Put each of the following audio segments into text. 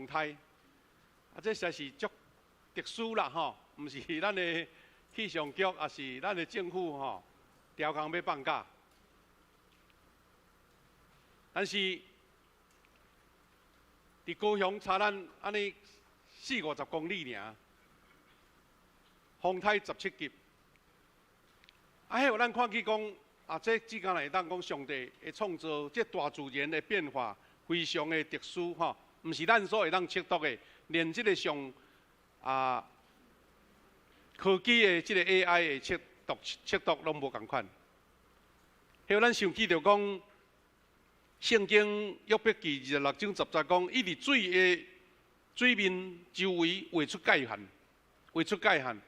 台，这实在是足特殊啦吼，毋是咱的气象局，也是咱的政府吼，调工要放假。但是，伫高雄差咱安尼40-50公里尔，风台17级。啊，迄有咱看去讲，这之间会当讲上帝会创造这大自然的变化，非常的特殊吼，毋是咱所会当测度的，连这个上科技的这个 AI 的测度拢无共款。迄有咱想起着讲。圣经约伯记26章10节讲，伊伫水的水面周围画出界限，画出界限。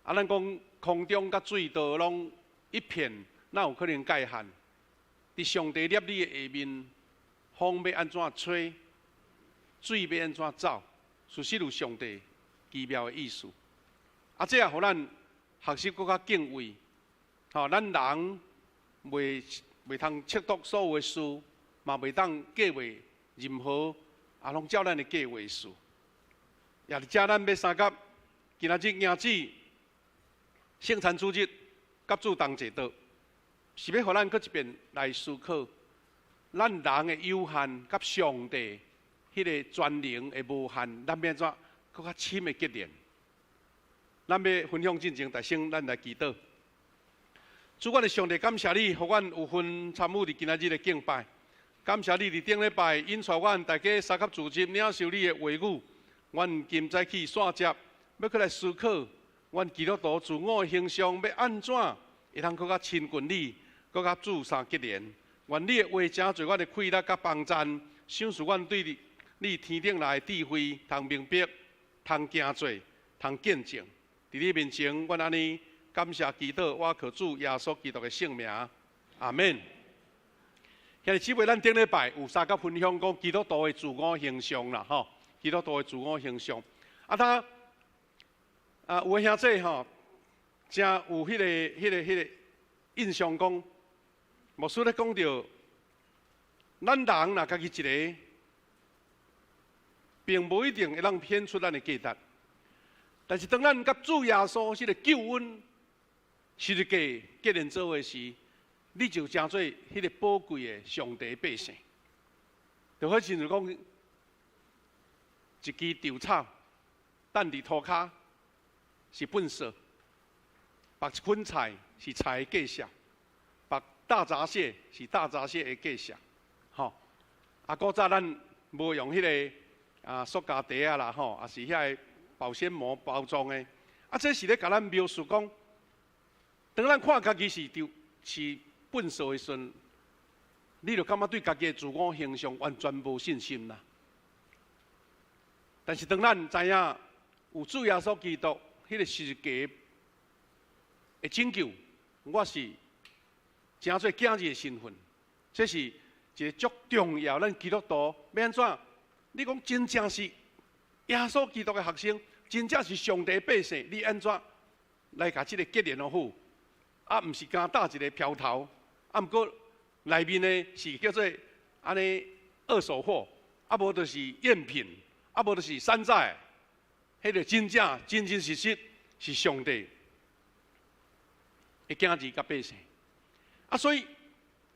咱讲空中甲水道拢一片，哪有可能界限？伫上帝立你的下面，风要安怎吹，水要安怎走，事实有上帝奇妙的意思。这也互咱学习搁较敬畏。咱人袂通测度所有的事。嘛袂当计划任何，拢照咱的计划事。也伫遮咱要三甲今仔日迎子圣餐主日，甲主同坐道，是要互咱搁一遍来思考，咱人的有限，甲上帝迄个全能的无限，咱要安怎搁较深的结连？咱要分享进前，大先咱来祈祷。主，阮的上帝，感谢你，互阮有份参与伫今仔日的敬拜。感谢你伫顶礼拜引带阮大家三甲组织领受你的话语，阮今早起线接，要去来思考，阮基督徒自我的形象要安怎会通搁较亲近你，搁较注相结连。愿你的话成做阮的快乐甲帮赞，赏赐阮对你天顶来的智慧，通明白，通行做，通见证。伫你面前，阮安尼感谢祈祷，我靠主耶稣基督的圣名，阿免。今日姊妹，咱顶礼拜有三甲分享讲基督徒的自我形象啦，吼，基督徒的自我形象。有个兄弟吼，真有迄个印象讲，牧师咧讲到，咱人若家己一个，并无一定会当显出咱的价值。但是当咱甲主耶稣迄个救恩，是个结连做伙时，你就成做迄个宝贵的上帝百姓，就好像讲一枝稻草，等伫土骹是粪扫，拔一捆菜是菜的计数，拔大闸蟹是大闸蟹的计数，吼。古早咱无用迄个塑胶袋啊啦，吼，也是遐个保鲜膜包装的。这是咧甲咱描述讲，当咱看家己是粪扫的时阵，你就感觉对家己的自我形象完全无信心啦。但是当咱知影有主耶稣基督迄个世界的拯救，我是真做囝儿的身份，这是一个足重要。咱基督徒要安怎？你讲真正是耶稣基督的学生，真正是上帝的百姓，你安怎来甲这个结连好？毋是干打一个飘头。毋过内面呢是叫做安尼二手货，无就是赝品，无就是山寨，迄个真正真真实实是上帝的囝儿甲百姓。所以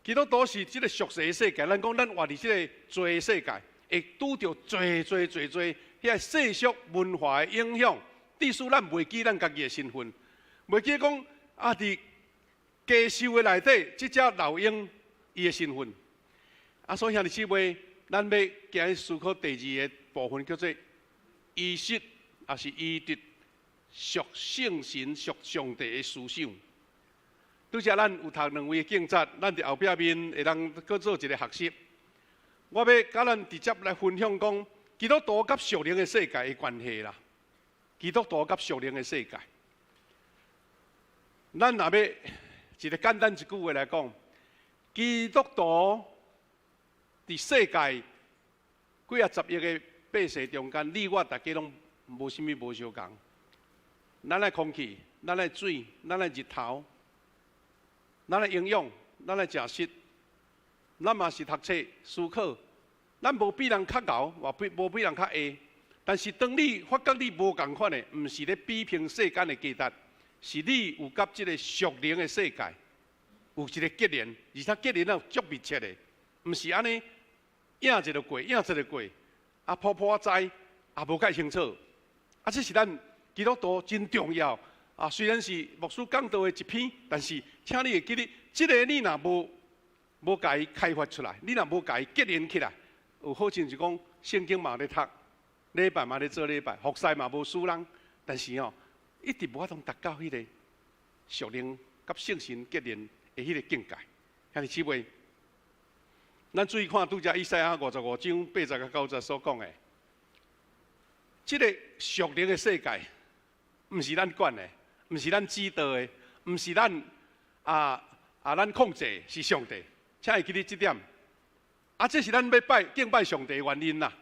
基督徒是即个俗世的世界，咱讲咱活伫即个罪的世界，会拄着侪遐个世俗文化的影响，致使咱袂记咱家己的身份，袂记讲伫家修的内底，即只老鹰伊的身份。所以兄弟姊妹，咱要今日思考第二个部分，叫做依实，也是依着属圣神、属上帝的思想。拄则咱有读两位的经节，咱伫后壁面会当搁做一个学习。我要甲咱直接来分享讲，基督徒甲属灵的世界的关系啦。基督徒甲属灵的世界，咱若要一个简单一句话来讲，基督徒伫世界几十亿个百姓中间，你我大家拢无啥物无相共。咱的空气，咱的水，咱的日头，咱的营养，咱的食食，咱嘛是读册思考，咱无比人较牛，也无比人较矮。但是当你发觉你无共款的，毋是咧比拼世间的价值，是你有甲即个属灵的世界有一个结连，而且结连有足密切的，毋是安尼影一个过，影一个过，啊普普知，也无介清楚。啊，这是咱基督徒真重要啊！虽然是牧师讲道的一篇，但是请你会记得，即个你若无甲伊开发出来，你若无甲伊结连起来，有好像是讲圣经嘛咧读。礼拜嘛咧做礼拜，服侍嘛无输人，但是哦，一直无法通达到迄个属灵甲圣神结连的迄个境界。兄弟姊妹，咱注意看拄则以赛亚55章80到90所讲的，即个属灵的世界，毋是咱管的，毋是咱指导的，毋是咱咱控制，是上帝。请会记得这点。啊，这是咱要敬拜上帝的原因啦。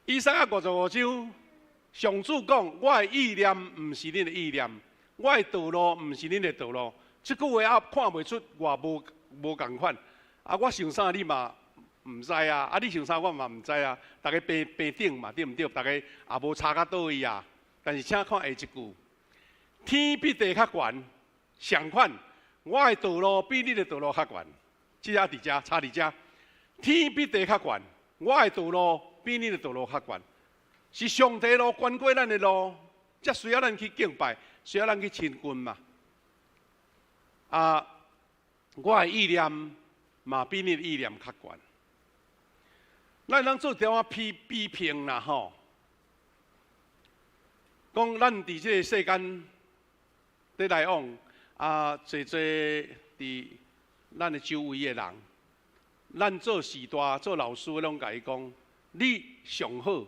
以赛亚55章，上主讲：我的意念毋是恁的意念，我的道路毋是恁的道路。即句话也看袂出我无共款。啊，我想啥你嘛毋知啊，啊你想啥我嘛毋知啊。大家平等嘛，对毋对？大家也无差到倒位啊。但是请看下一句：天比地较悬，相反，我的道路比你的道路较悬。即下伫遮，差伫遮。天比地较悬，我的道路。比你的道路较悬，是上帝路悬过咱的路，才需要咱去敬拜，需要咱去亲近嘛。啊，我的意念嘛比你的意念较悬。咱通做点仔比拼啦吼，讲咱伫这个世间咧来往啊，侪伫咱的周围的人，咱做士大做老师拢甲伊讲。你上好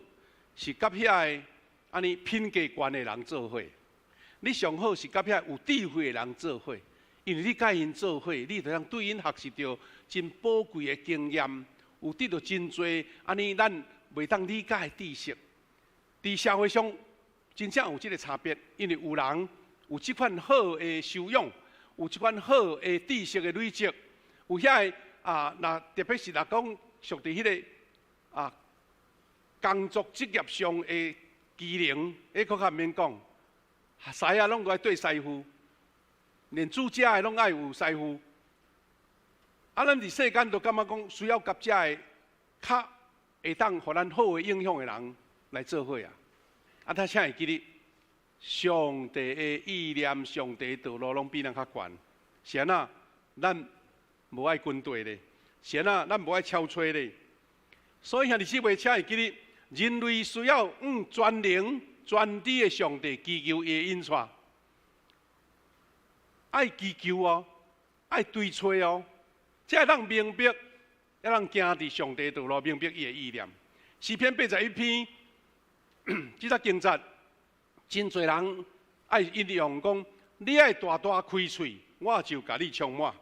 是甲遐个安尼品格悬的人做伙，你上好是甲遐有智慧的人做伙，因为你甲因做伙，你就通对因学习到真宝贵的经验，有得到真侪安尼咱袂当理解的知识。伫社会上真正有即个差别，因为有人有即款好的修养，有即款好的知识的累积，有遐个那特别是讲属伫迄个工作职业上的技能，迄搁较毋免讲，师啊拢爱对师傅，连煮食的拢爱有师傅。啊，咱伫世间都感觉讲需要甲遮个较会当互咱好的影响的人来做伙啊。啊，他请会记得，上帝的意念、上帝的道路拢比咱较悬。是安那，咱无爱军队咧，是安那，咱无爱超吹咧。所以兄弟姊妹，请会记得。人类需要全能、全知的上帝祈求伊的恩赐，爱祈求哦，爱追找哦，才会当明白，才能行伫上帝道路，明白伊的意念。诗篇81篇，即个经节，真侪人爱引用讲：你爱大大开喙，我就甲你充满；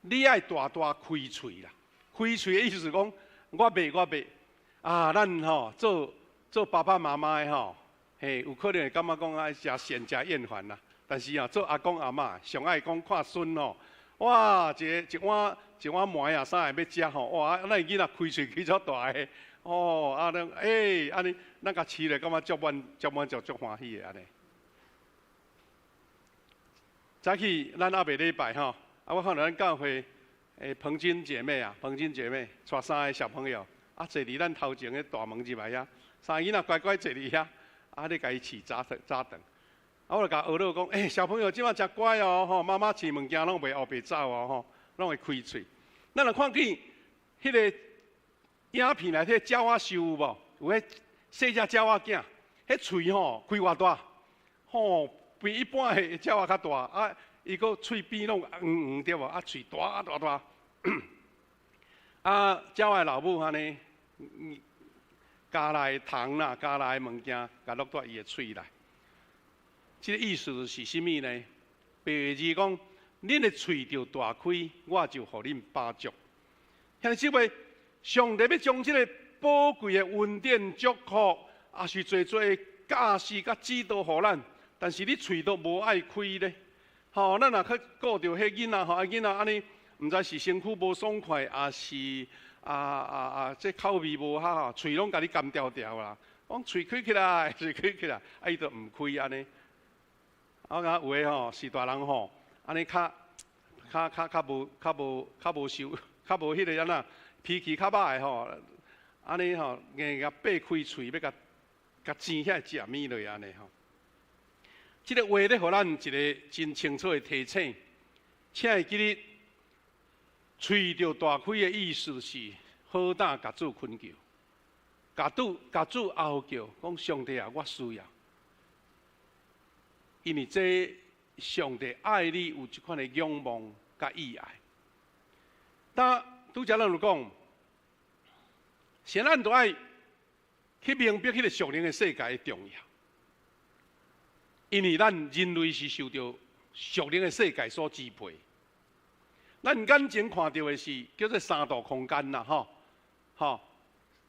你爱大大开喙啦，开喙的意思是讲，我袂。啊，咱吼做爸爸妈妈的吼，嘿，有可能会感觉讲爱食咸食厌烦啦。但是啊，做阿公阿嬷上爱讲看孙吼，哇，一碗糜啊啥个要食吼，哇，咱囡仔开喙开足大个，哦，啊，安尼，咱甲饲咧，感觉足满足欢喜的安尼。早起咱阿伯礼拜吼，啊，我看到咱教会彭金姐妹带3个小朋友。啊，坐伫咱头前个大门入来遐，三个囡仔乖乖坐伫遐，啊，你甲伊饲早顿。啊，我就甲学了讲，小朋友即摆真乖哦，吼，妈妈饲物件拢袂后白走哦，吼，拢会开喙。咱若看见迄个影片内底鸟仔兽有无？有迄细只鸟仔囝，迄喙吼开偌大，吼，比一般的鸟仔较大，啊，伊个喙边拢黄对无？啊，喙大。啊，鸟仔老母安尼。加来糖啦，加来物件，甲落在伊的喙内。这个意思是甚物呢？白字讲，恁的喙就大开，我就互恁饱足。兄弟姊妹，上帝要将这个宝贵的恩典祝福，也是做教示甲指导互咱，但是你喙都无爱开咧。吼，咱若去顾着迄囡仔吼，囡仔安尼，毋知是身躯无爽快，也是这口味无好，喙拢甲你干掉掉啦。讲喙开起来，喙开起来，伊就唔开安尼。我讲有诶吼是大人吼，安尼较无受，较无迄个安那脾气较歹诶吼，安尼吼硬甲掰开喙要甲煎遐食物落安尼吼。即个话咧，互咱一个真清楚诶提醒，请会记得，喙着大开诶意思是好胆甲主困叫，甲主嗷叫，讲上帝啊，我需要，因为这上帝爱你有一款诶仰望甲意爱。但拄则咱就讲，先咱着爱去明白迄个属灵诶世界诶重要。因为咱人类是受到属灵的世界所支配，咱眼前看到的是叫做三度空间啦，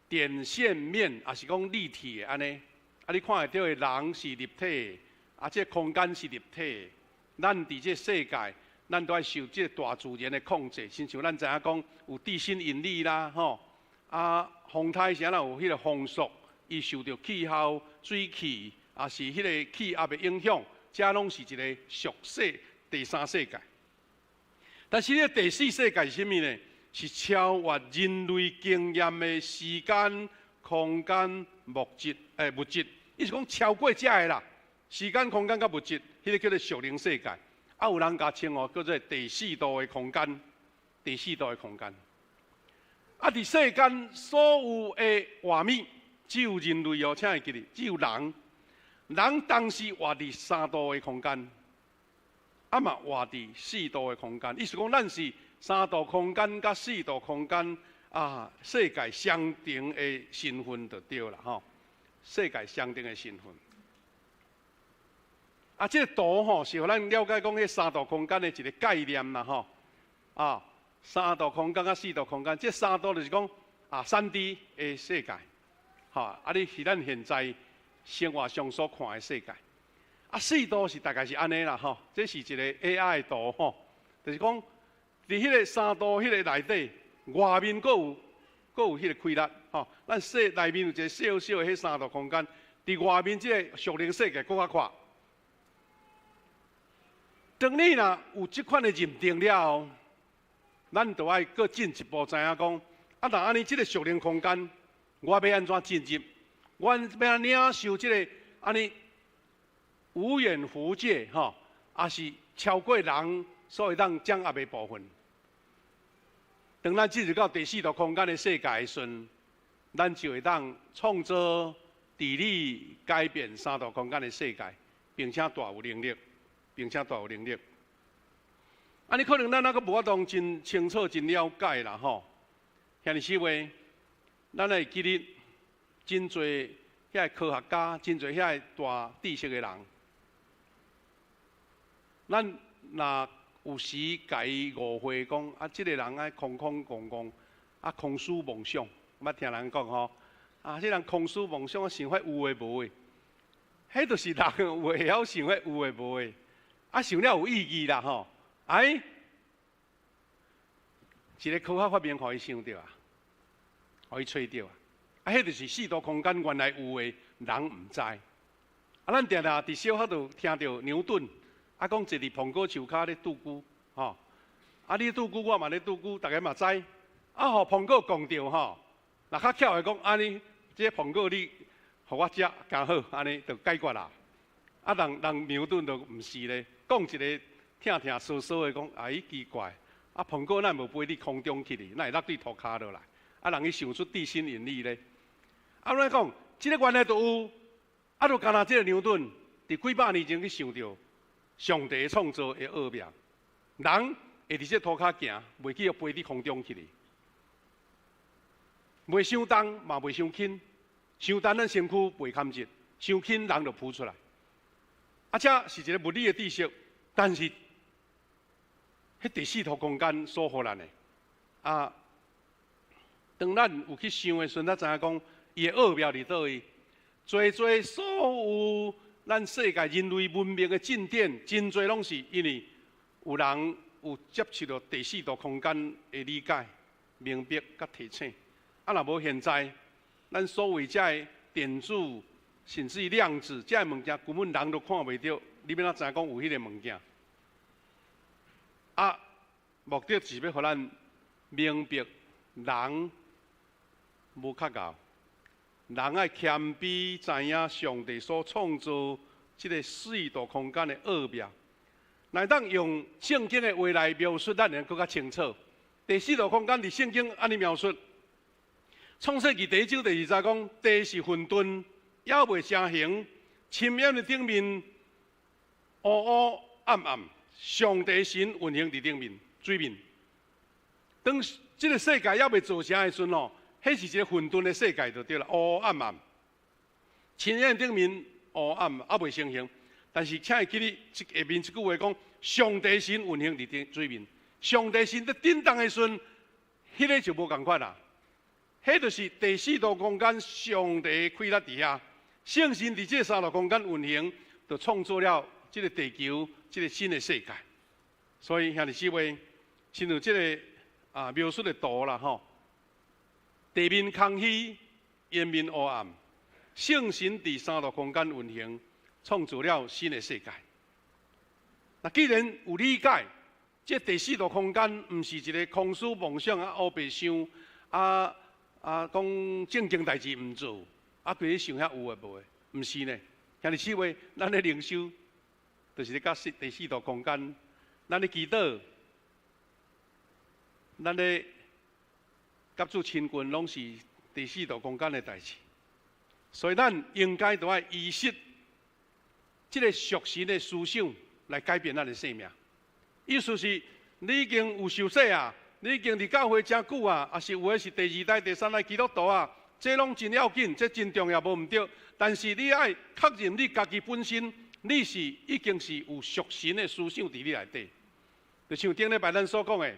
点线面也是讲立体的安尼，你看会到的人是立体的，这空间是立体的，咱伫这世界，咱都要受这大自然的控制，亲像咱知影讲有地心引力啦，风台啥啦有迄个风速，伊受到气候、水汽。也是迄个气压的影响，这拢是一个俗世第三世界。但是呢，第四世界是啥物呢？是超越人类经验的时间、空间、物质。伊是讲超过这个啦，时间、空间甲物质，迄个叫做属灵世界。有人甲称叫做第四度的空间，第四度的空间。伫世间所有的画面，只有人类哦，请会记得，只有人。人当时活伫3度的空间，嘛活伫4度的空间。意思讲，咱是3度空间甲4度空间世界相同的身份就对啦吼。世界相同的身份。这个图吼是互咱了解讲，迄3度空间的一个概念啦吼。3度空间甲4度空间，这3度就是讲3D 的世界，你是咱现在。生活上所看的世界，4度是大概是安尼啦吼，这是一个 AI 的图吼，就是讲，伫迄个3度迄个内底，外面阁有迄个开力吼，咱内面有一个小小的迄3度空间，伫外面这个属灵世界阁较宽。当你若有即款的认定了后，咱就爱阁进一步知影讲，若安尼即个属灵空间，我要安怎进入？我要领受这个安尼无远弗届也是超过人所会当掌握的部分。当咱进入到第4度空间的世界的时阵，咱就会当创造、治理、改变3度空间的世界，并且大有能力，安尼可能咱还阁无法当真清楚、真了解啦吼。遐尼是话，咱会记得。真侪遐科学家，真侪遐大知识的人，咱若有时甲伊误会讲，即个人爱空空空空，空思梦想，捌听人讲吼，即人空思梦想，想法有诶无诶，迄就是人有会晓想法有诶无诶，想了有意义啦吼，一个科学发明，互伊想到互伊揣到迄就是4度空间原来有诶，人毋知。咱定定伫小学度听到牛顿，讲坐伫苹果树骹咧拄龟，你拄龟，我嘛咧拄龟，大家嘛知。互苹果讲着吼，若较巧诶讲，安尼，这苹果你互我食，刚好，安尼就解决啦。人牛顿就毋是咧，讲一个听说说诶讲，奇怪，苹果咱无飞伫空中去哩，哪会落对涂骹落来？人伊想出地心引力咧。咱讲，即个原来就有，就干那即个牛顿，伫几百年前去想到上帝创造的奥妙，人会伫这涂骹行，袂去飞伫空中去哩，袂伤重，嘛袂伤轻，伤重咱身躯袂堪折，伤轻人就浮出来。这是一个物理的知识，但是迄第4度空间所予咱的，当咱有去想的时阵，咱知影讲。伊的奥妙伫倒位？侪所有咱世界人类文明的进展，真侪拢是因为有人有接触到第4度空间的理解，明白甲提醒。啊，若无现在，咱所谓遮的电子，甚至于量子，遮个物件根本人都看袂到，你要怎知讲有迄个物件？啊，目的是要互咱明白人无较高，人爱谦卑，知影上帝所创造即个四度空间的奥妙。乃当用圣经的话来描述，咱会更较清楚。第四度空间伫圣经安尼描述：创世纪第1章第20节讲，地是混沌，也未成形，深渊的顶面乌乌暗暗，上帝神运行伫顶面水面。当即个世界也未造成的时阵哦，迄是一个混沌的世界就对了，乌乌暗暗，深渊顶面乌暗也未成形。但是，请会记你下面一句话讲：上帝神运行伫水面。上帝神在震动的时阵，迄个就无共款啦。迄就是第四度空间上帝开力伫遐，圣神伫这三度空间运行，就创造了这个地球，这个新的世界。所以兄弟姊妹，亲像这个描述的图啦吼，地面空虚，烟面黑暗，圣神伫三度空间运行。创造了新的世界。那既然有理解，这第四度空间毋是一个空思梦想黑白想讲正经代志毋做，对你想遐有诶无诶？毋是呢。兄弟姊妹，咱咧灵修，就是咧甲第四度空间，咱咧祈祷，咱咧甲主亲近，拢是第四度空间诶代志。所以咱应该都要意识。这个属神的思想来改变咱的生命，意思是你已经有受洗啊，你已经伫教会真久啊，也是有诶是第2代、第3代基督徒啊，这拢真要紧，这真重要，无毋对。但是你爱确认你家己本身，你是已经是有属神的思想伫你内底，就像顶礼拜咱所讲的，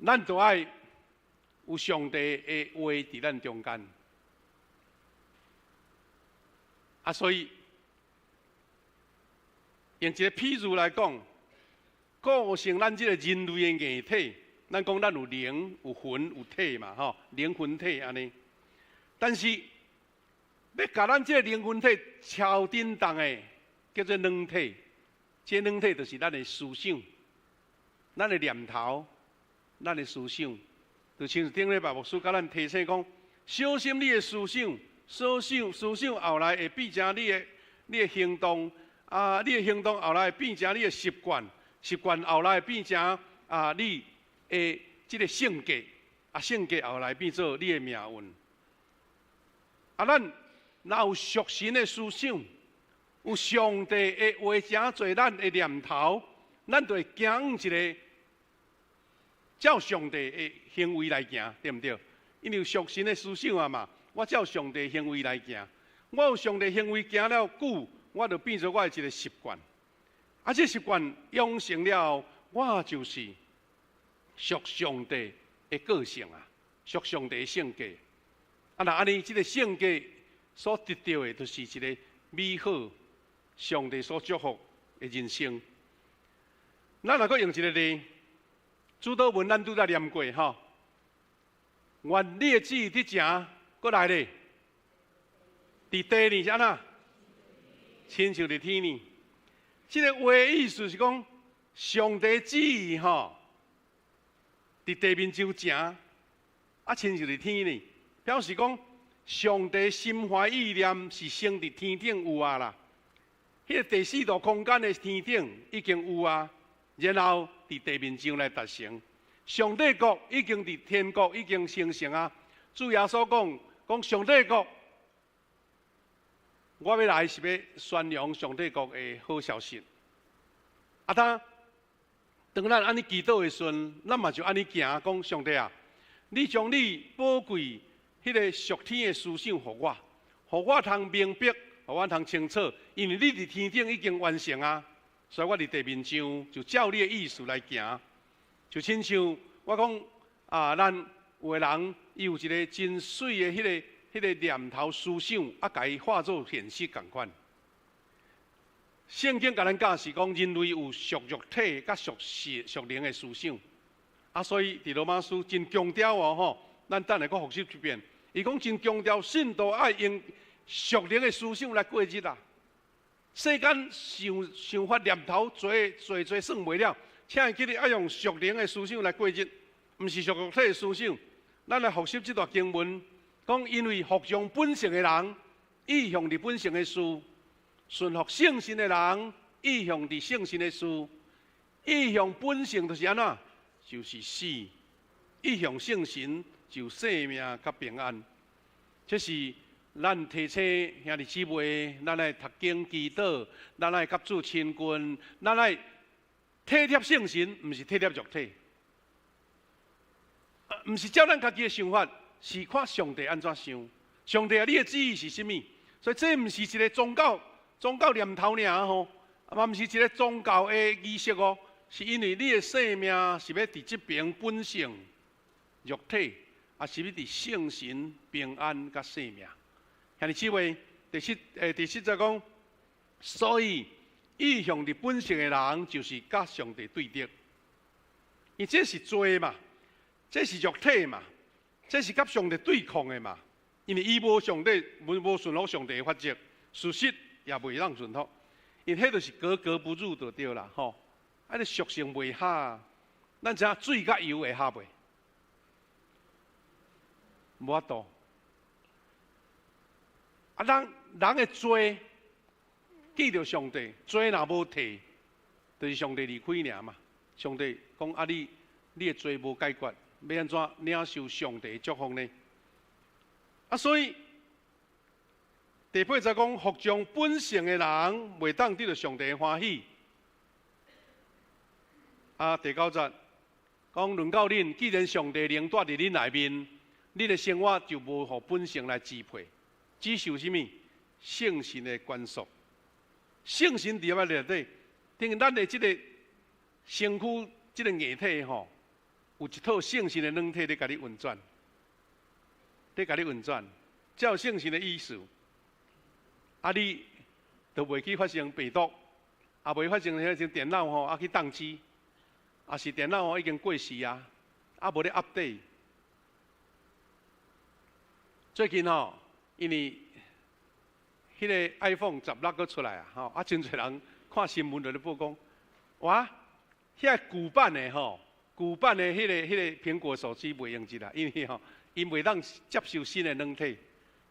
咱就爱有上帝的话伫咱中间。所以用一个譬如来讲，构成咱这个人类的硬体，咱讲咱有灵、有魂、有体嘛，吼，灵魂体安尼。但是要甲咱这个灵魂体超振动的，叫做软体。这软体就是咱的思想、咱的念头、咱的思想。就像顶礼拜牧师甲咱提醒讲，小心你的思想。思想后来会变成你的行动，你的行动后来会变成你的习惯，习惯后来会变成你的这个性格，性格后来变做你的命运。咱若有属神的思想，有上帝的话诚侪咱的念头，咱就会行一个照上帝的行为来行，对毋对？因为有属神的思想嘛。我照上帝行为来行，我有上帝行为行了久，我就变做我的一个习惯。这习惯养成了，我就是属上帝的个性啊，属上帝的性格。那安尼，这个性格所得到的，就是一个美好、上帝所祝福的人生。咱若搁用一个例，主祷文咱拄才念过吼，愿你的旨意伫诚。过来咧，伫地呢是安那？亲像伫天呢。这个话的意思是讲，上帝旨意吼，伫地面上诚，亲像伫天呢，表示讲上帝心怀意念是先伫天顶有啊啦。迄个第四度空间的天顶已经有啊，然后伫地面上来达成。上帝国已经伫天国已经形成啊。主耶稣讲上帝国，我要来是要宣扬上帝国的好消息。当咱安尼祈祷的时阵，咱嘛就安尼行，讲上帝啊，你将你宝贵迄个属天的思想，互我通明白，互我通清楚，因为你伫天顶已经完成啊，所以我伫地面上就照你的意思来行，就亲像我讲咱有的人。伊有一个真水的迄个念头思想，甲伊化作现实共款。圣经甲咱教是讲，人类有属肉体甲属灵的思想，啊，所以伫罗马书真强调哦吼，咱等下搁复习一遍。伊讲真强调，信徒爱用属灵的思想来过日啦。世间想法念头做算袂了，请记得爱用属灵的思想来过日，毋是属肉体的思想。咱来复习这段经文，讲因为服从本性的人，意向伫本性的事；顺服圣神的人，意向伫圣神的事。意向本性就是安怎？就是死；意向圣神就生命甲平安。这是咱提醒兄弟姊妹，咱来读经祈祷，咱来甲主亲近，咱来体贴圣神，毋是体贴肉体，毋是照咱家己的想法，是看上帝安怎想。上帝啊，你的旨意是甚物？所以这毋是一个宗教念头尔吼，嘛毋是一个宗教的仪式哦。是因为你的生命是要伫这边本性、肉体，也是要伫圣神、平安甲生命。兄弟姊妹，第七节讲，所以意向伫本性的人，就是甲上帝对敌。因这是罪嘛，这是肉体嘛，这是甲上帝对抗的嘛。因为伊无顺服上帝的法则，事实也袂当顺服，因迄就是格格不入就对啦吼。啊！你属性袂合，咱知影水甲油会合袂？无法度。啊，人的罪记着上帝，罪若无退，就是上帝离开尔嘛。上帝讲啊，你的罪无解决，要安怎领受上帝的祝福呢？啊，所以第八节讲，服从本性的人，袂当得到上帝的欢喜。啊，第九节讲论到恁，既然上帝灵住伫恁内面，恁的生活就无互本性来支配，只受什么圣神的管束。圣神伫咱内底，等于咱的这个身躯、这个硬体吼，有一套圣神的软体在甲你运转，在甲你运转，照圣神的意思，啊，你就袂去发生病毒，也袂发生迄种电脑吼，啊去宕机。啊，是电脑已经过时啊，啊无咧 update。最近吼，因为迄个 iPhone 16个出来啊，吼啊真侪人看新闻就咧报讲，哇，遐旧版的吼，旧版的迄个苹果手机袂用得啦，因为吼，因袂当接受新的软体，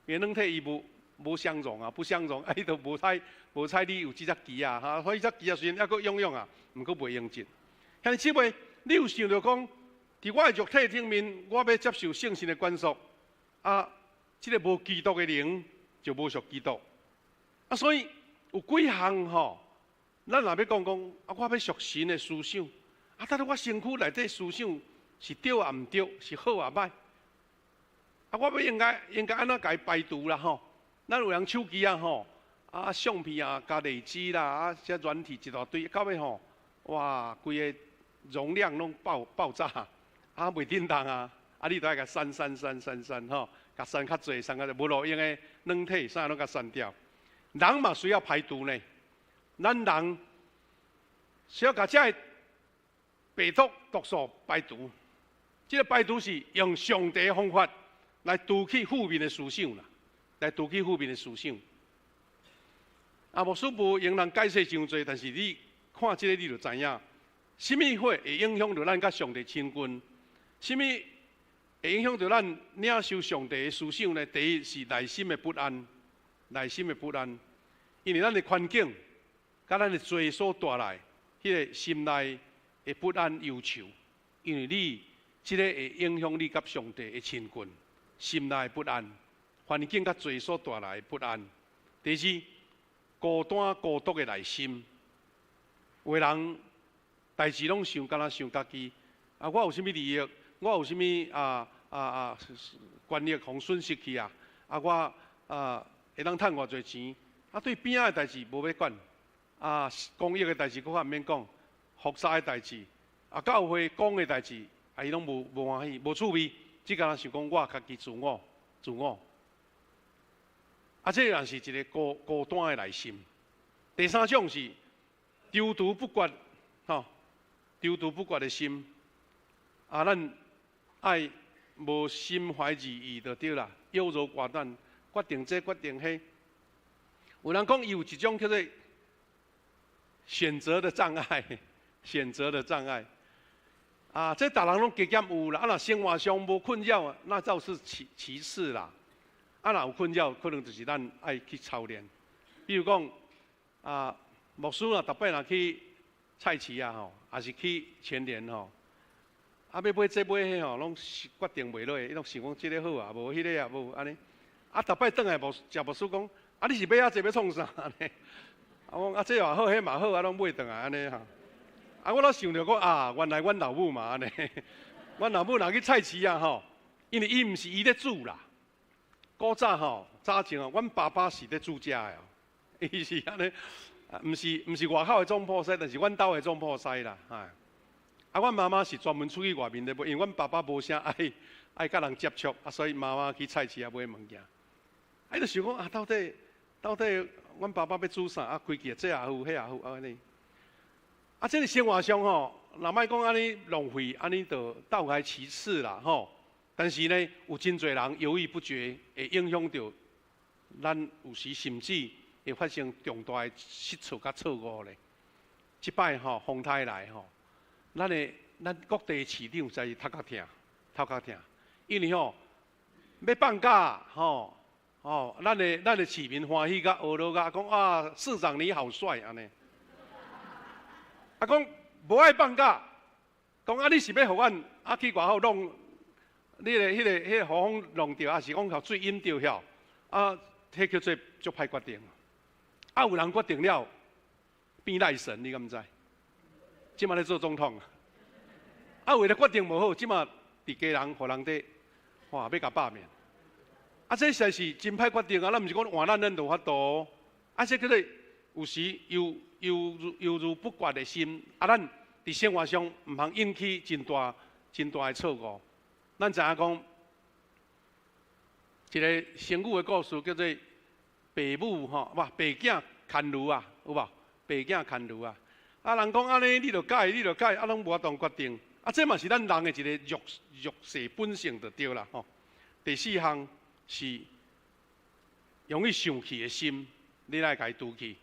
因为软体伊无相容啊，不相容，啊伊就无采你有即只机啊，哈，所以只机啊虽然还佫用啊，毋过袂用得。兄弟姊妹，你有想到讲，伫我的肉体顶面，我要接受圣神的管束，啊，这个无基督的灵就无属基督，啊，所以有几项吼，咱若要讲，啊，我要属神的思想，啊，但是我身躯内底思想是对也毋对，是好也歹，啊，我要应该安怎甲伊排除啦吼？咱有人手机啊吼，啊，相片啊加内置啦，啊，这软体一大堆，到尾吼，哇，规个容量拢爆炸，啊，袂叮当啊！啊，你都爱甲删吼，甲删较侪，删较侪，无路用的软体啥拢甲删掉。人嘛需要排毒呢，咱人需要甲这病毒毒素排毒。这个排毒是用上帝的方法来除去负面的思想啦，来除去负面的思想。啊，牧师无用人解释伤多，但是你看这个你就知影。什么会影响到咱甲上帝亲近？什么会影响到咱领受上帝的思想呢？第一是内心的不安，内心的不安，因为咱的环境，甲咱的罪所带来，迄个心内的不安忧愁，因为你这个会影响你甲上帝的亲近，心内不安，环境甲罪所带来的不安。第二，孤单孤独的内心，有的人。代志拢想，敢若想家己。啊，我有啥物利益？我有啥物权力互损失去啊？啊，我会当趁偌侪钱？啊，对边仔的代志无要管。啊，公益的代志，佫较毋免讲。复杂的代志，啊，教会讲的代志，啊，伊拢无欢喜，无趣味。只敢若想讲我家己自我。啊，这也是一个孤单的内心。第三种是丢毒不决，吼。丢毒不决的心，咱爱无心怀二意就对啦，优柔寡断，决定这决定迄。有人讲伊有一种叫做选择的障碍，选择的障碍。这大人拢加减有啦，若生活上无困扰，那倒是其次啦。若有困扰，可能就是咱爱去操练。比如讲牧师逐摆若去菜市吼，也是去全联吼，要买这买迄吼，拢决定袂落，伊拢想讲这个好啊，无迄个也无安尼。逐摆转来食牧师讲，你是买这要创啥安尼？我讲这也好，迄嘛好，拢买转来安尼吼。我老想着讲原来阮老母嘛安尼，阮老母若去菜市吼，因为伊毋是伊咧煮啦。古早早前阮爸爸是咧煮食的伊是安尼，毋是外口的总铺师，但是阮兜的总铺师啦，阮妈妈是专门出去外面咧买，因为阮爸爸无啥爱甲人接触，所以妈妈去菜市买物件。就想讲到底阮爸爸要煮啥？开记这也好，迄也好安尼。这个生活上若莫讲安尼浪费，安尼就倒来其次啦但是呢，有真侪人犹豫不决，会影响到咱有时甚至会发生重大的失错甲错误咧。即摆风台来咱各地市长才是头壳痛，因为要放假咱的市民欢喜甲学落甲讲市长你好帅安尼。讲无爱放假，讲你是要互阮去外口弄？迄个雨风弄着，还是讲互水淹着遐？迄叫做足歹决定。有人决定了变赖神，你敢毋知？即马咧做总统。为了决定无好，即马伫家人互人伫要甲罢免。这实在是真歹决定咱毋是讲换咱就法度。这叫做有时犹如不决的心。咱伫生活上毋通引起真大的错误。咱知影讲，一个成语的故事叫做“爸母爸囝牵驴啊，有无？爸囝牵驴啊。人讲安尼，你着改，拢无法度决定。这嘛是咱人的一个弱势本性就对啦第四项是容易生气的心，你来甲伊拄去。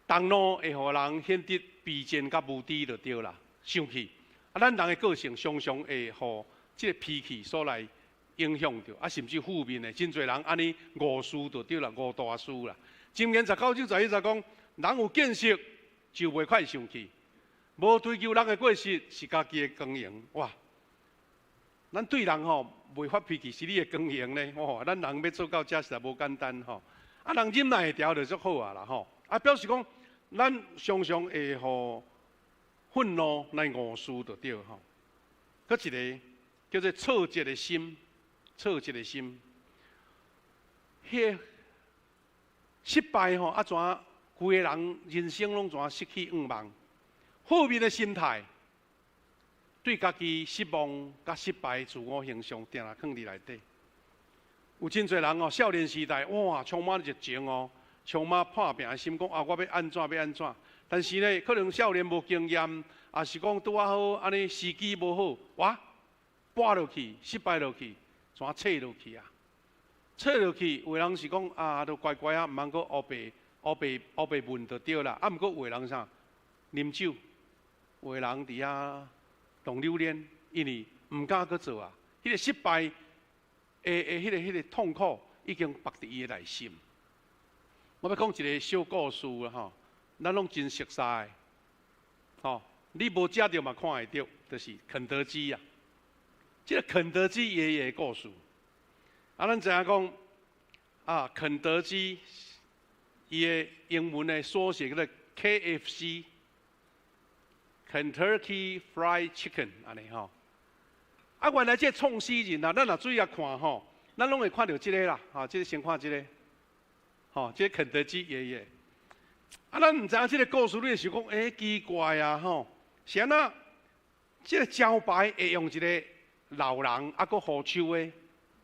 动怒会互人显得卑贱甲无知就对啦，生气。咱人的个性常常会互这个脾气所来影响着，甚至负面的，真侪人安尼误事就对啦，误大事啦。箴言19章11节讲，人有见识就袂快生气，无追求人的过失是家己的耕耘。哇！咱对人袂发脾气是你的耕耘呢。咱人要做到这实在无简单人忍耐会调就足好啦表示讲，咱常常会互愤怒来误事就对搁一个叫做挫折的心，迄失败怎规个人人生拢怎失去希望？负面的心态，对家己失望、甲失败、自我形象定放伫内底。有真侪人少年时代充满热情充满破拼的心，讲我要安怎？但是呢，可能少年无经验，也是讲拄好安尼时机无好，跌落去，失败落去，怎切落去啊？切落去，有人是讲都乖乖毋通阁黑白问就对啦。毋过有人啥？啉酒，有人伫遐动榴莲，因为毋敢阁做迄个失败迄个痛苦已经绑伫伊的内心。我要讲一个小故事咱拢真熟悉你无食着嘛看会到，就是肯德基这个肯德基爷爷的故事。咱知影讲肯德基伊的英文的缩写叫做 KFC。Kentucky Fried Chicken 安尼原来这创始人咱若注意看咱拢会看到这个啦这个先看这个这个肯德基爷爷。咱毋知影这个故事，你就想讲奇怪是安那？这个招牌会用一个老人阁胡鬚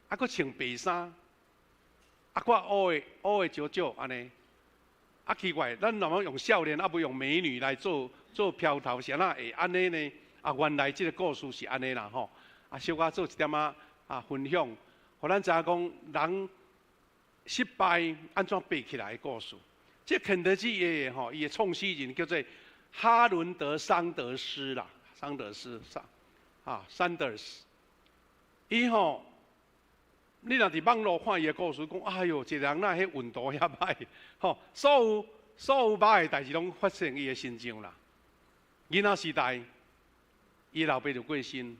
的，阁穿白衫，阁乌的少少安尼。奇怪，咱若要用少年，不用美女来做飘头，是安那会安尼呢？啊，原来这个故事是安尼啦吼，啊，小可做一点分享，互咱知影讲人失败安怎爬起来的故事。这肯德基爷爷吼，伊的创始人叫做哈伦德·桑德斯啦，桑德斯，Sanders，伊吼。你若伫网络看伊个故事，讲哎哟，一个人那迄运动遐歹，吼，所有歹诶代志拢发生伊个身上啦。囡仔时代，伊老爸就过身，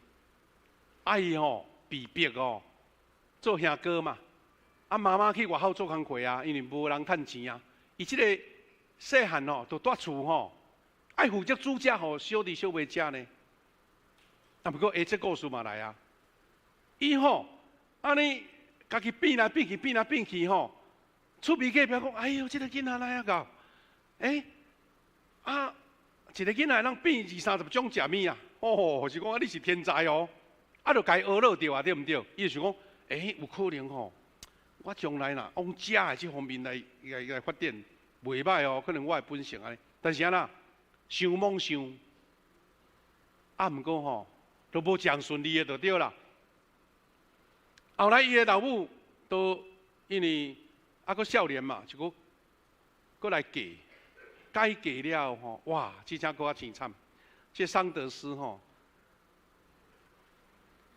伊吼被逼哦做兄哥嘛，妈妈去外口做工课啊，因为无人趁钱啊。伊即个细汉吼，就住厝吼，爱负责煮食互小弟小妹食呢。不过这故事嘛来啊，伊吼安尼。家己变来变去，变来变去吼，厝边隔壁讲，哎呦，这个囡仔哪样搞？一个囡仔能变20-30种食物啊！哦，是讲你是天才哦，就该学落着啊，对毋对？伊就想讲，有可能吼，我将来呐往食的这方面来发展，袂歹哦，可能我的本性安尼。但是呐，想梦想，毋过吼，都无讲顺利的就对啦。后来伊个老母都因为阁少年嘛，就阁来嫁，改嫁了吼，哇，真正阁较凄惨。这桑德斯吼，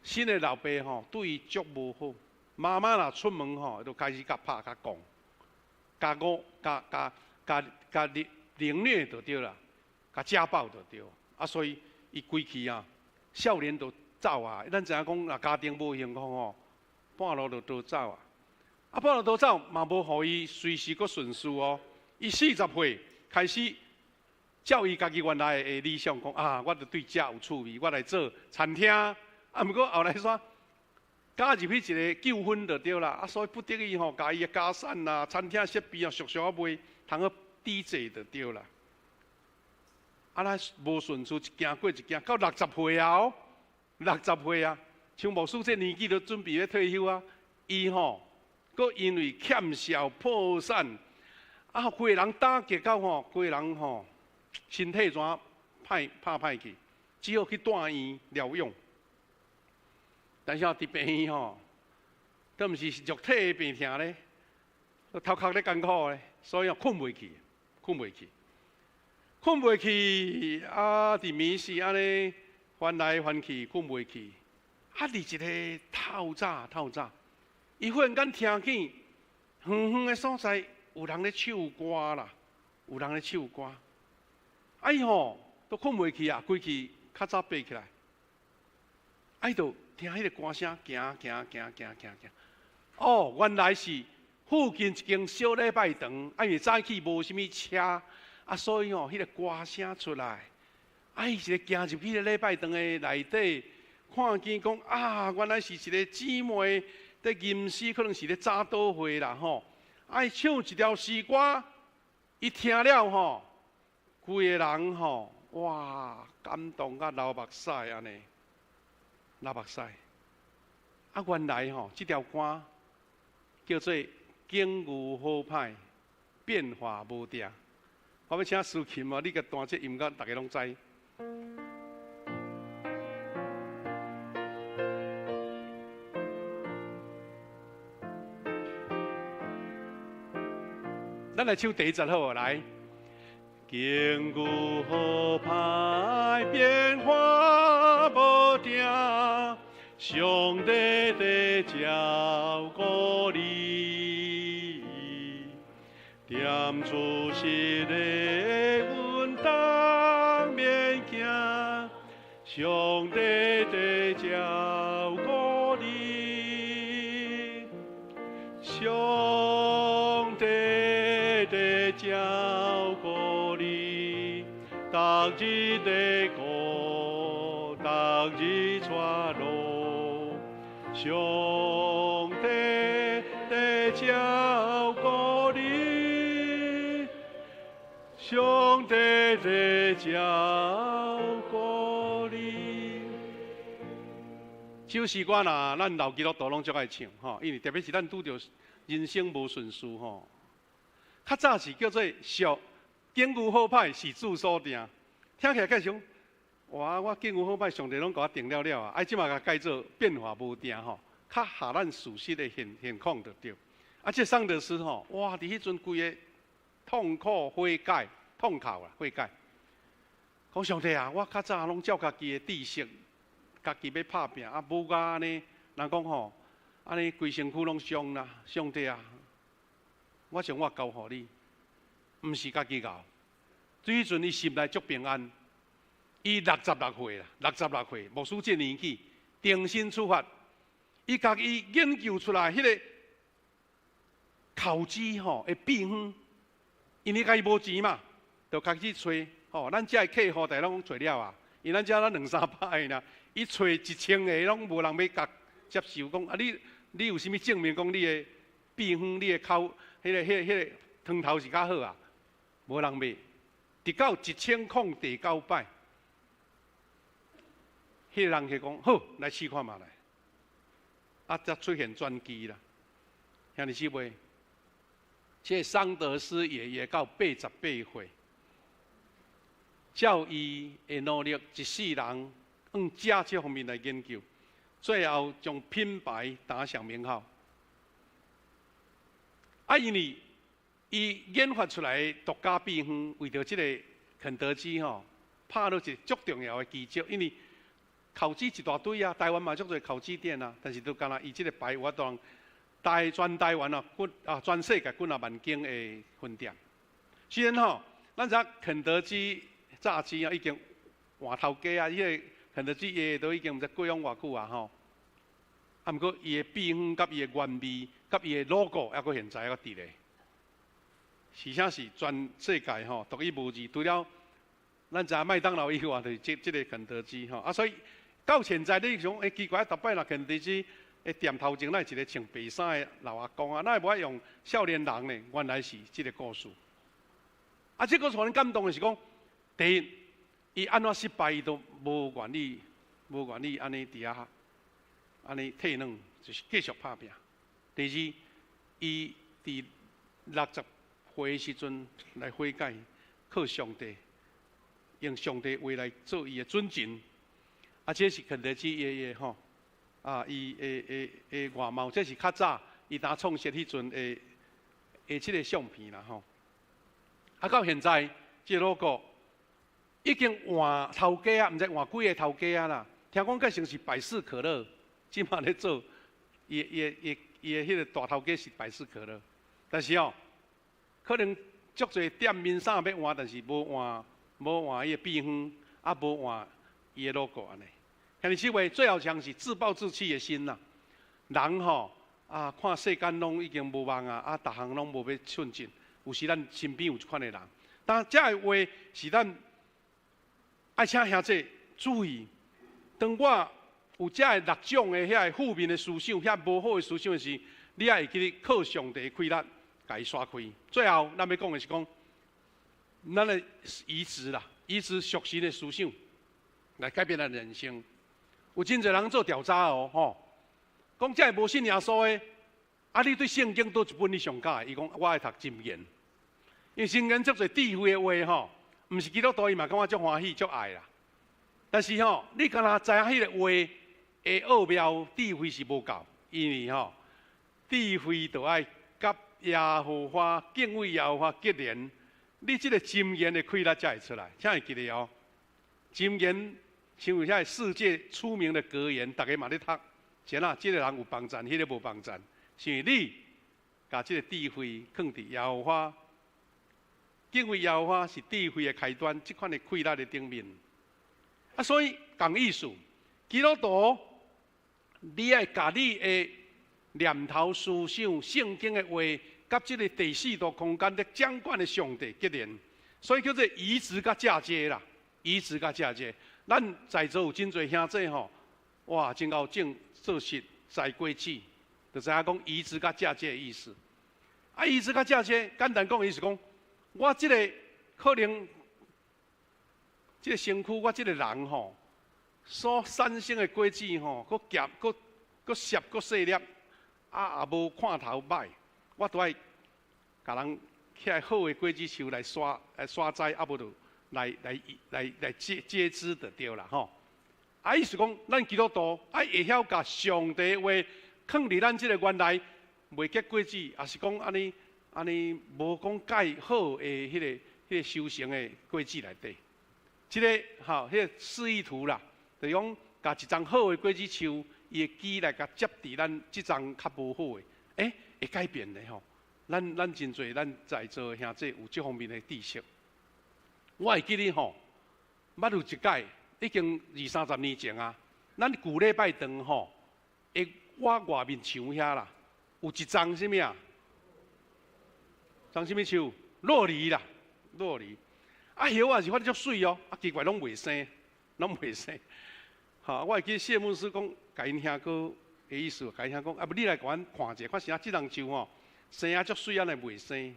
新的老爸吼对伊足无好，妈妈若出门吼，就开始甲拍甲讲，甲凌虐就对啦，甲家暴就对。所以伊规气少年就走啊。咱知影讲，若家庭无幸福吼。半路就逃走啊！半路逃走嘛，无互伊随时阁顺遂哦。伊40岁开始照伊家己原来的理想，讲我着对食有趣味，我来做餐厅。毋过后来煞加入去一个纠纷就对啦。所以不得已吼，甲伊的家产啦、餐厅设备俗俗卖，通个抵制就对啦。咱无顺遂，一件过一件，到60岁啊，60岁啊。像牧师这年纪都准备要退休啊，伊吼，阁因为欠债破产，规个人打击到吼，规个人吼，身体怎歹去，只好去住院疗养。但是伫病院吼，都毋是肉体的病痛咧，头壳咧艰苦咧，所以困袂去。伫眠时安尼翻来翻去，困袂去。伫一个透早，伊忽然间听见远远的所在有人咧唱歌啦，伊吼都困袂去啊，规气较早爬起来，就听迄个歌声，行。原来是附近一间小礼拜堂，因为早起无啥物车，所以迄个歌声出来，伊一个行入去个礼拜堂的内底。看见讲原来是一个姊妹在吟诗，可能是咧早祷会啦吼。唱一条诗歌，伊听了吼，规个人吼，哇，感动甲流目屎安尼，流目屎。原来吼，这条歌叫做《境遇好歹，变化无定》。我要请苏琴你甲弹这音乐，大家拢知。咱来唱第1节好，来。境遇好歹，变化无定，上帝在照顾你，踮出实的阮当免惊，上帝在照顾你，上帝在照顾你，逐日在顾，逐日带路，上帝在照顾你，上帝在照顾你。这首诗歌呐，咱老基督徒拢足爱唱吼，因为特别是咱拄着人生无顺遂吼。较早是叫做俗，境遇好歹是主所定，听起来介像哇！我见有好摆，上帝拢甲我定了了啊！即马甲改做变化无定吼，较下咱事实的现况就对。啊，这桑德斯吼，哇！伫迄阵规个痛苦悔改、痛哭啦悔改。讲上帝啊，我较早拢照家己的知识，家己要拍拼，啊，无甲安尼，人讲吼，安尼规身躯拢伤啦。上帝啊，我想我交互你，毋是家己交。对迄阵伊心内足平安。伊66岁啦，66岁，牧师这年纪，定心出发，伊家己研究出来迄个烤鸡吼的秘方，因为家己无钱嘛，就开始找吼，咱遮的客户大拢找了啊，因咱遮咱200-300个啦，伊找1000个拢无人要甲接受，讲啊你有啥物证明讲你的秘方、你的口迄个汤头是较好啊？无人买，直到1009摆。迄个人去讲好，来试看嘛来，啊，才出现转机啦。兄弟姊妹，这桑德斯爷爷到88岁，照伊的努力，一世人往这方面来研究，最后将品牌打响名号。啊，因为伊研发出来的独家秘方，为着这个肯德基吼，拍落一个足重要的基础，因为烤鸡一大堆啊，台湾嘛足多烤鸡店啊，但是都干那伊这个牌有法当全台湾全世界几啊万间的分店。虽然吼，咱知肯德基炸鸡啊已经换头家啊，迄个肯德基业都已经毋知过往偌久啊吼。啊，毋过伊的秘方、甲伊的原味、甲伊的 logo， 还阁现在还阁伫咧。是啥是全世界吼独一无二，除了咱知麦当劳以外，就是这个肯德基吼啊，所以。到现在你想，奇怪，逐摆若肯德基的店头前，那一个穿白衫的老阿公啊，那会无爱用少年人呢？原来是这个故事。啊，这个互人感动的是讲，第一，伊安怎失败，伊都无愿意安尼伫遐，安尼退软，就是继续拍拼。第二，伊伫60岁的时阵来悔改，靠上帝，用上帝话来做伊的准绳。啊，这是肯德基爷爷吼，啊，伊的外貌，这是较早伊当创设迄阵的这个相片啦吼。啊，到现在这 logo 已经换头家啊，毋知换几个头家啊啦。听讲个像是百事可乐，即马咧做，伊的迄个大头家是百事可乐，但是哦，可能足侪店面上要换，但是无换伊的秘方，啊无换伊的 logo 安尼。兄弟姊妹，最后像是自暴自弃的心呐。人吼啊，看世间拢已经无望啊，啊，逐项拢无要寸进。有时咱身边有即款的人，但这个话是咱爱请兄弟注意。当我有这个6种的遐负面的思想、遐无好的思想的时，你也会记得靠上帝的开力，甲伊刷开。最后，咱要讲的是讲，咱的移植啦，移植属实的思想，来改变咱人生。有真侪人做调查哦，吼，讲这无信耶稣的，啊，你对圣经倒一本你上喜？伊讲我爱读箴言，因为箴言足侪智慧的话吼，毋是基督徒伊嘛感觉足欢喜足爱啦。但是吼，你敢若知影迄个话的奥妙智慧是无够，因为吼，智慧就爱甲耶和华敬畏耶和华结连，你这个箴言的开力才会出来，请会记得哦，箴言。像有遐世界出名的格言，大家嘛咧读，是啊，这个人有帮赞，迄个无帮赞，是因为你把这个智慧放伫耶和华，敬畏耶和华是智慧的开端，这款的开力的顶面。啊，所以讲意思，基督徒，你爱把你的念头、思想、圣经的话，甲这个第四度空间的掌管的上帝结连，所以叫做移植甲嫁接啦，移植甲嫁接。咱在座有真侪兄弟吼，哇，真够正做实在过去，就知影讲移植甲嫁接的意思。啊，移植甲嫁接，简单讲意思讲，我即个可能，即个身躯，我即个人吼，所产生的果子吼，佫夹佫涩佫细粒，啊也无看头歹，我都爱甲人起来好的果子树来刷栽，啊无就来接知就对啦吼。意思讲，咱基督徒会晓甲上帝话放伫咱即个原来未结果子，也是讲安尼无讲介好的迄个修行的果子内底。即个吼，迄个示意图啦，就讲甲一张好的果子树，伊会枝来甲接伫咱即张较无好的，会改变的吼。咱真侪咱在座兄弟有这方面的知识。我会记得吼，捌有一届，已经20-30年前啊，咱旧礼拜堂吼，我外面墙遐啦，有一张什么啊？张什么树？洛梨啦，洛梨。叶啊是发得足水哦，奇怪拢袂生，拢袂生。我会记谢牧师讲，甲因兄哥的意思，甲因兄讲，不你来甲阮看者，看啥即张树吼，生啊足水安尼袂生。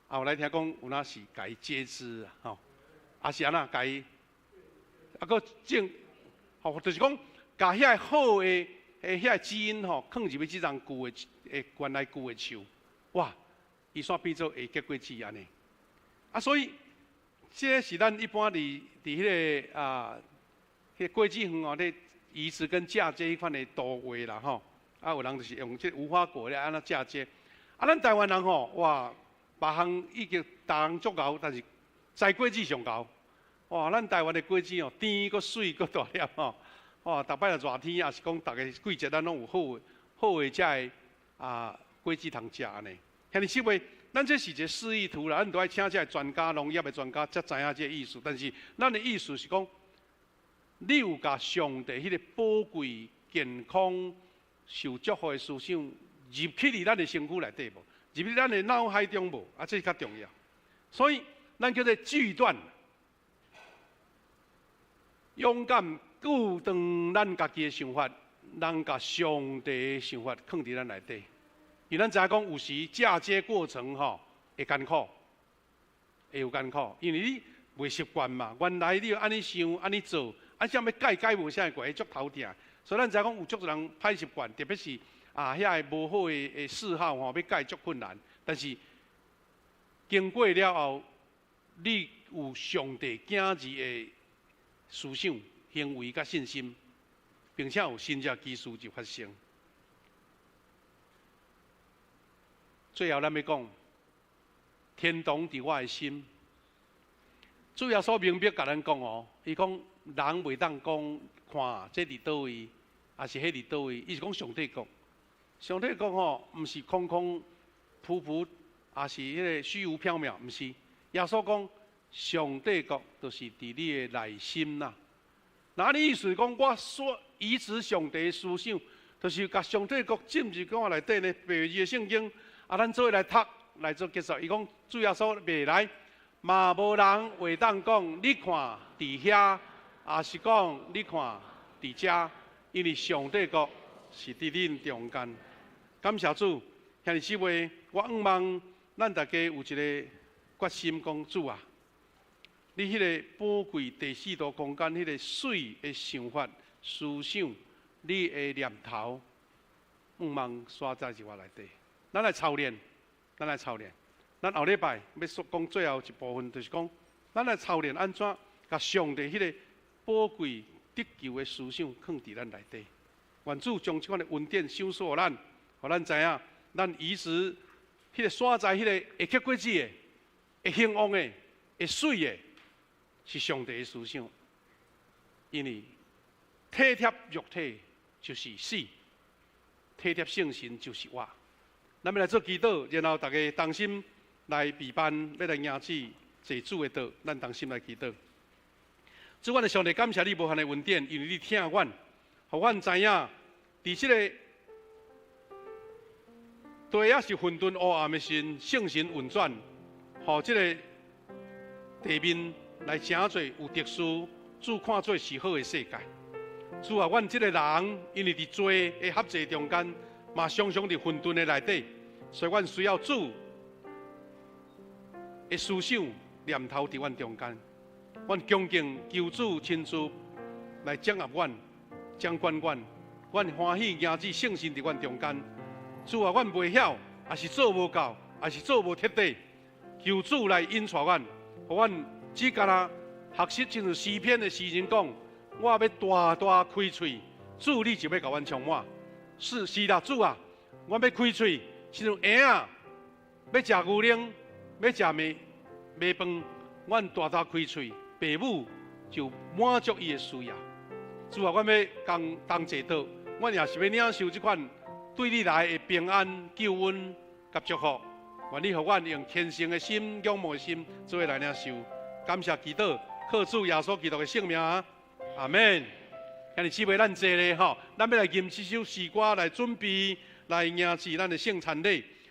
后来听讲有哪是甲伊接枝啊，吼，是安那甲伊，搁种，就是讲，甲遐好的遐基因吼，放入去即张旧的原来旧的树，哇，伊煞变做会结果子安尼。所以。这是咱一般伫迄个迄个果子园哦，咧移植跟嫁接迄款的图画啦吼。有人就是用这无花果咧安那嫁接。咱台湾人吼，哇，别项已经大项足够，但是摘果子上高。哇，咱台湾的果子哦，甜个水个大粒吼。哇，逐摆热天也是讲，逐个季节咱拢有好的这果子通食安尼。遐尼是袂？咱这是一个示意图啦，咱都爱请这专家、农业的专家才知影这意思。但是咱的意思是讲，你有甲上帝迄个宝贵、健康、受祝福的思想入去伫咱的身躯内底无？入去咱的脑海中无？这是较重要。所以咱叫做锯断，勇敢固断咱家己的想法，咱甲上帝的想法放伫咱内底。因咱知影讲，有时嫁接过程吼会艰苦，会有艰苦，因为你袂习惯嘛。原来你要安尼想、安尼做，想要改无啥会足头疼。所以咱知影讲，有足多人歹习惯，特别是遐个无好的嗜好吼，要改足困难。但是经过了后，你有上帝敬意的思想、行为甲信心，并且有新只技术就发生。最后，咱要讲，天堂伫我的心。主要所明白甲咱讲哦，伊讲人袂当讲看这伫倒位，也是迄伫倒位，伊是讲上帝国。上帝国吼，毋是空空浮浮，也是迄个虚无缥缈，毋是。耶稣讲，上帝国就是伫你的内心呐。那你意思讲，我所移植上帝的思想，就是甲上帝国进入我内底呢，白字的圣经。咱做来读来做结束。伊讲主要所未来，嘛无人会当讲，你看伫遐，也是讲你看伫遮，因为上帝国是伫恁中间。感谢主，兄弟姊妹，我希望咱大家有一个决心，讲主啊，你迄个宝贵第四道空间，迄个水的想法、思想，你的念头，希望刷在我内底。咱来操练，咱来操练。咱后礼拜要讲最后一部分，就是讲，咱来操练安怎甲上帝迄个宝贵得救的思想放伫咱内底。愿主将这款的恩典赏赐互咱，互咱知影，咱移植迄个所在迄个会结果子的、会兴旺的、会水的，是上帝的思想。因为体贴肉体就是死，体贴圣神就是活。咱要来做祈祷，然后大家同心来备办，要来迎接祭主的道。咱同心来祈祷。主，阮的上帝，感谢你无限的恩典，因为你听阮，互阮知影，伫即个地也是混沌黑暗的时，圣神运转，互即个地面来成做有特殊，主看做是好的世界。主啊，阮即个人，因为伫罪的合制中间。嘛，常常伫混沌的内底，所以阮需要主的思想念头伫阮中间。阮恭敬求主亲自来掌握阮、掌管阮，阮欢喜迎接圣神伫阮中间。主啊，阮袂晓，也是做无够，也是做无彻底，求主来引带阮，互阮只干那学习进入诗篇的诗人讲，我要大大开嘴，主你就要甲阮充满。是啦，主啊，我要开嘴，亲像婴啊，要食牛奶，要食麦饭，阮大大开嘴，父母就满足伊的需要。主啊，阮要同齐祷，阮也是要领受这款对你来的平安、救恩、甲祝福。愿你予阮用虔诚的心、仰慕的心，做伙来领受。感谢祈祷，靠主耶稣基督的圣名啊，阿门。今日姊妹咱坐咧吼，咱要来吟这首诗歌来准备来迎接咱的圣餐礼。